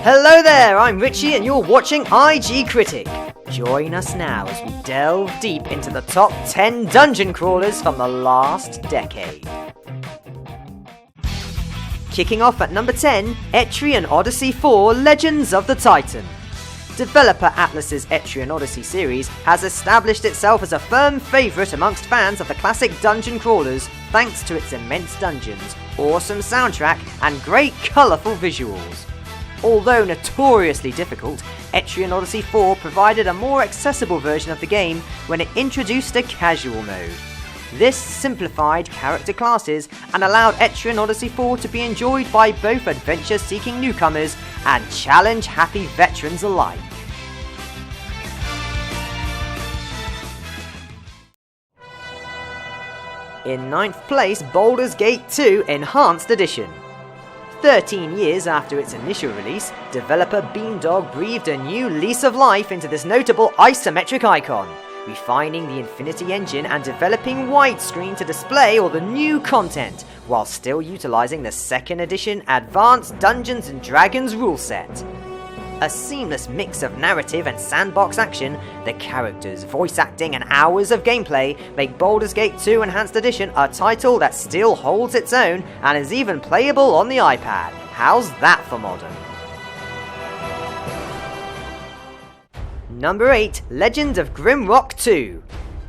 Hello there, I'm Richie and you're watching IG Critic. Join us now as we delve deep into the top 10 dungeon crawlers from the last decade. Kicking off at number 10, Etrian Odyssey 4 Legends of the Titan. Developer Atlas's Etrian Odyssey series has established itself as a firm favourite amongst fans of the classic dungeon crawlers thanks to its immense dungeons, awesome soundtrack and great colourful visuals. Although notoriously difficult, Etrian Odyssey 4 provided a more accessible version of the game when it introduced a casual mode. This simplified character classes and allowed Etrian Odyssey 4 to be enjoyed by both adventure-seeking newcomers and challenge-happy veterans alike. In ninth place, Baldur's Gate 2 Enhanced Edition. 13 years after its initial release, developer Beamdog breathed a new lease of life into this notable isometric icon, refining the Infinity Engine and developing widescreen to display all the new content, while still utilising the 2nd edition Advanced Dungeons & Dragons rule set. A seamless mix of narrative and sandbox action, the characters, voice acting and hours of gameplay make Baldur's Gate 2 Enhanced Edition a title that still holds its own and is even playable on the iPad. How's that for modern? Number 8, Legend of Grimrock 2.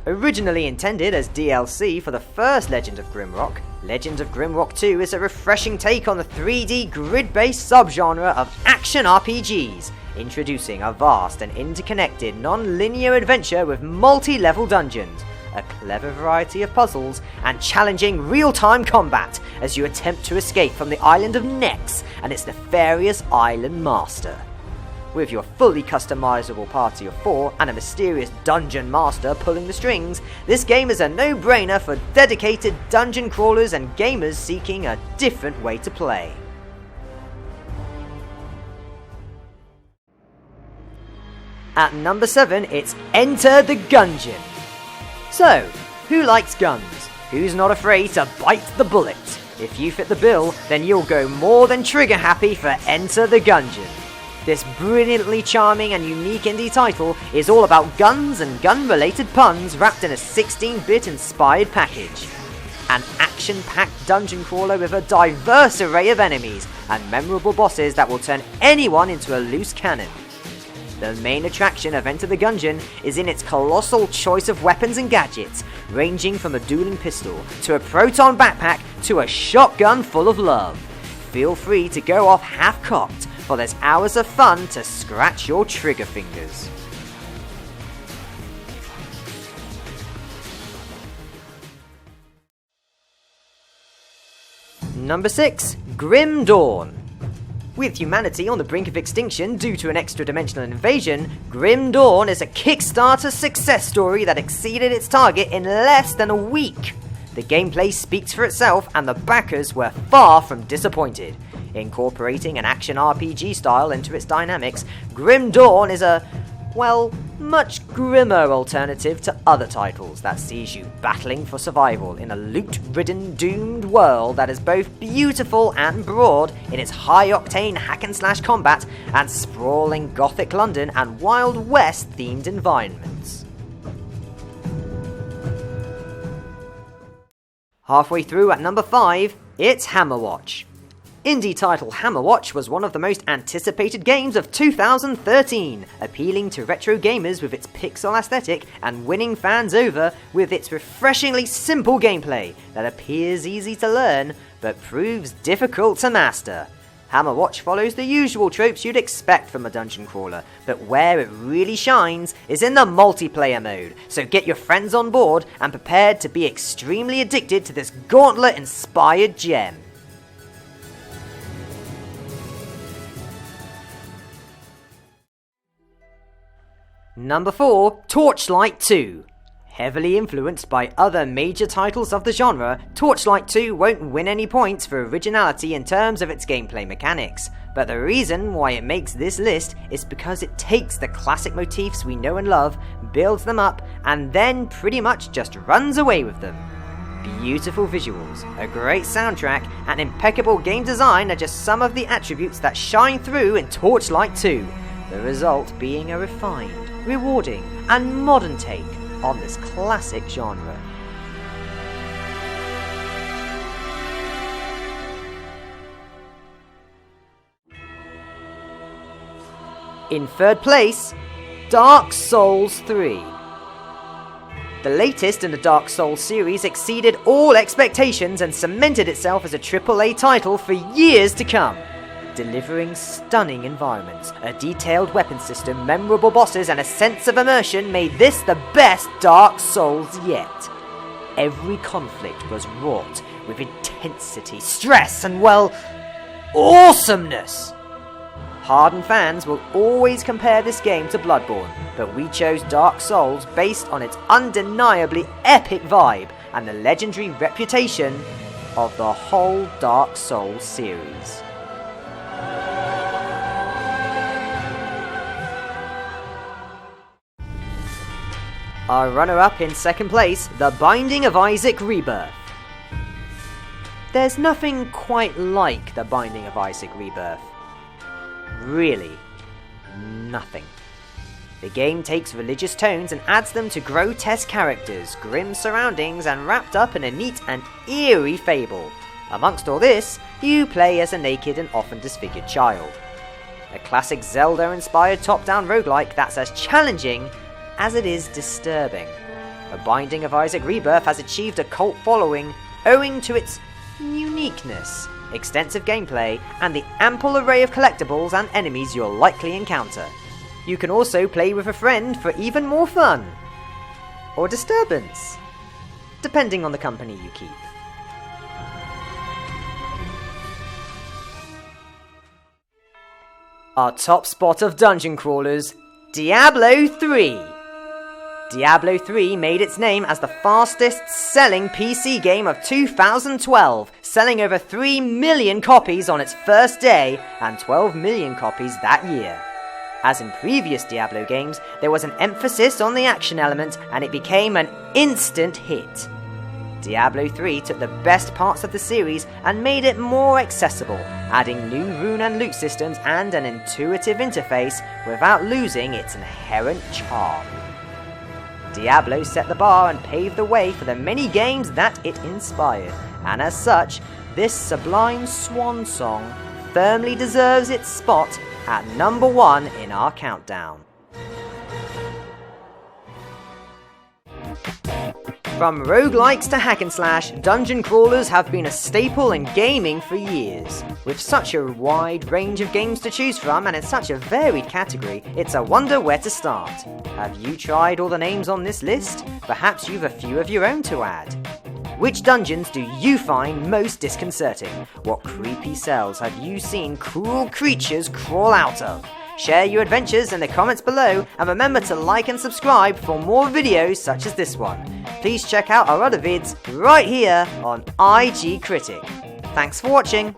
Originally intended as DLC for the first Legend of Grimrock, Legend of Grimrock 2 is a refreshing take on the 3D grid-based subgenre of action RPGs, introducing a vast and interconnected non-linear adventure with multi-level dungeons, a clever variety of puzzles, and challenging real-time combat as you attempt to escape from the island of Nex and its nefarious island master. With your fully customizable party of 4 and a mysterious dungeon master pulling the strings, this game is a no-brainer for dedicated dungeon crawlers and gamers seeking a different way to play. At number 7, it's Enter the Gungeon. So, who likes guns? Who's not afraid to bite the bullet? If you fit the bill, then you'll go more than trigger happy for Enter the Gungeon. This brilliantly charming and unique indie title is all about guns and gun-related puns wrapped in a 16-bit inspired package. An action-packed dungeon crawler with a diverse array of enemies and memorable bosses that will turn anyone into a loose cannon. The main attraction of Enter the Gungeon is in its colossal choice of weapons and gadgets, ranging from a dueling pistol to a proton backpack to a shotgun full of love. Feel free to go off half-cocked, for there's hours of fun to scratch your trigger fingers. Number 6, Grim Dawn. With humanity on the brink of extinction due to an extra-dimensional invasion, Grim Dawn is a Kickstarter success story that exceeded its target in less than a week. The gameplay speaks for itself and the backers were far from disappointed. Incorporating an action RPG style into its dynamics, Grim Dawn is a, well, much grimmer alternative to other titles that sees you battling for survival in a loot-ridden, doomed world that is both beautiful and broad in its high-octane hack-and-slash combat and sprawling Gothic London and Wild West-themed environments. Halfway through at number 5, it's Hammerwatch. Indie title Hammerwatch was one of the most anticipated games of 2013, appealing to retro gamers with its pixel aesthetic and winning fans over with its refreshingly simple gameplay that appears easy to learn but proves difficult to master. Hammerwatch follows the usual tropes you'd expect from a dungeon crawler, but where it really shines is in the multiplayer mode, so get your friends on board and prepared to be extremely addicted to this gauntlet-inspired gem. Number 4, Torchlight 2. Heavily influenced by other major titles of the genre, Torchlight 2 won't win any points for originality in terms of its gameplay mechanics, but the reason why it makes this list is because it takes the classic motifs we know and love, builds them up, and then pretty much just runs away with them. Beautiful visuals, a great soundtrack, and impeccable game design are just some of the attributes that shine through in Torchlight 2, the result being a refined, rewarding, and modern take on this classic genre. In third place, Dark Souls 3. The latest in the Dark Souls series exceeded all expectations and cemented itself as a AAA title for years to come. Delivering stunning environments, a detailed weapon system, memorable bosses, and a sense of immersion made this the best Dark Souls yet. Every conflict was wrought with intensity, stress, and, well, awesomeness. Hardened fans will always compare this game to Bloodborne, but we chose Dark Souls based on its undeniably epic vibe and the legendary reputation of the whole Dark Souls series. Our runner-up in second place, The Binding of Isaac Rebirth. There's nothing quite like The Binding of Isaac Rebirth. Really, nothing. The game takes religious tones and adds them to grotesque characters, grim surroundings, and wrapped up in a neat and eerie fable. Amongst all this, you play as a naked and often disfigured child. A classic Zelda-inspired top-down roguelike that's as challenging as it is disturbing. The Binding of Isaac Rebirth has achieved a cult following owing to its uniqueness, extensive gameplay, and the ample array of collectibles and enemies you'll likely encounter. You can also play with a friend for even more fun. Or disturbance, depending on the company you keep. Our top spot of dungeon crawlers, Diablo 3. Diablo 3 made its name as the fastest-selling PC game of 2012, selling over 3 million copies on its first day and 12 million copies that year. As in previous Diablo games, there was an emphasis on the action element and it became an instant hit. Diablo 3 took the best parts of the series and made it more accessible, adding new rune and loot systems and an intuitive interface without losing its inherent charm. Diablo set the bar and paved the way for the many games that it inspired, and as such, this sublime swan song firmly deserves its spot at number 1 in our countdown. From roguelikes to hack and slash, dungeon crawlers have been a staple in gaming for years. With such a wide range of games to choose from and in such a varied category, it's a wonder where to start. Have you tried all the names on this list? Perhaps you've a few of your own to add. Which dungeons do you find most disconcerting? What creepy cells have you seen cruel creatures crawl out of? Share your adventures in the comments below and remember to like and subscribe for more videos such as this one. Please check out our other vids right here on IG Critic. Thanks for watching.